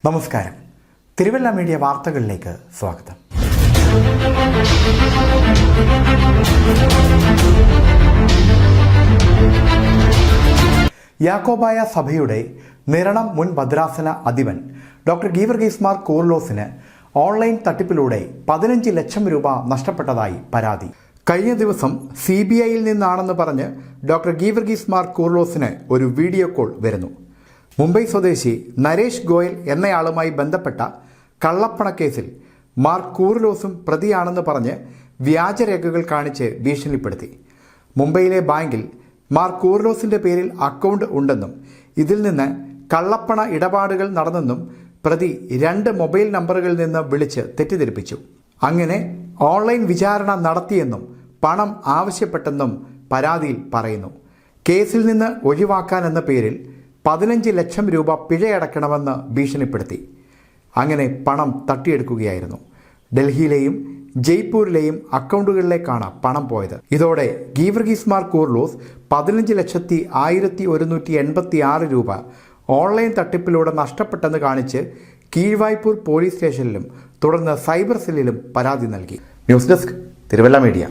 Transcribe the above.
നമസ്കാരം. തിരുവല്ല മീഡിയ വാർത്തകളിലേക്ക് സ്വാഗതം. യാക്കോബായ സഭയുടെ നിരണം മുൻ ഭദ്രാസന അധിപൻ ഡോക്ടർ ഗീവർഗീസ് മാർ കൂർലോസിന് ഓൺലൈൻ തട്ടിപ്പിലൂടെ 15 ലക്ഷം രൂപ നഷ്ടപ്പെട്ടതായി പരാതി. കഴിഞ്ഞ ദിവസം CBIയിൽ നിന്നാണെന്ന് പറഞ്ഞ് ഡോക്ടർ ഗീവർഗീസ് മാർ കൂർലോസിന് ഒരു വീഡിയോ കോൾ വരുന്നു. മുംബൈ സ്വദേശി നരേഷ് ഗോയൽ എന്നയാളുമായി ബന്ധപ്പെട്ട കള്ളപ്പണക്കേസിൽ മാർ കൂർലോസും പ്രതിയാണെന്ന് പറഞ്ഞ് വ്യാജരേഖകൾ കാണിച്ച് ഭീഷണിപ്പെടുത്തി. മുംബൈയിലെ ബാങ്കിൽ മാർ കൂർലോസിൻ്റെ പേരിൽ അക്കൗണ്ട് ഉണ്ടെന്നും ഇതിൽ നിന്ന് കള്ളപ്പണ ഇടപാടുകൾ നടന്നെന്നും പ്രതി 2 മൊബൈൽ നമ്പറുകളിൽ നിന്ന് വിളിച്ച് തെറ്റിദ്ധരിപ്പിച്ചു. അങ്ങനെ ഓൺലൈൻ വിചാരണ നടത്തിയെന്നും പണം ആവശ്യപ്പെട്ടെന്നും പരാതിയിൽ പറയുന്നു. കേസിൽ നിന്ന് ഒഴിവാക്കാനെന്ന പേരിൽ 15 ലക്ഷം രൂപ പിഴയടക്കണമെന്ന് ഭീഷണിപ്പെടുത്തി. അങ്ങനെ പണം തട്ടിയെടുക്കുകയായിരുന്നു. ഡൽഹിയിലെയും ജയ്പൂരിലെയും അക്കൗണ്ടുകളിലേക്കാണ് പണം പോയത്. ഇതോടെ ഗീവർഗീസ് മാർ കൂർലോസ് 15,1186 രൂപ ഓൺലൈൻ തട്ടിപ്പിലൂടെ നഷ്ടപ്പെട്ടെന്ന് കാണിച്ച് കീഴ്വായ്പൂർ പോലീസ് സ്റ്റേഷനിലും തുടർന്ന് സൈബർ സെല്ലിലും പരാതി നൽകി. News desk, Thiruvalla media.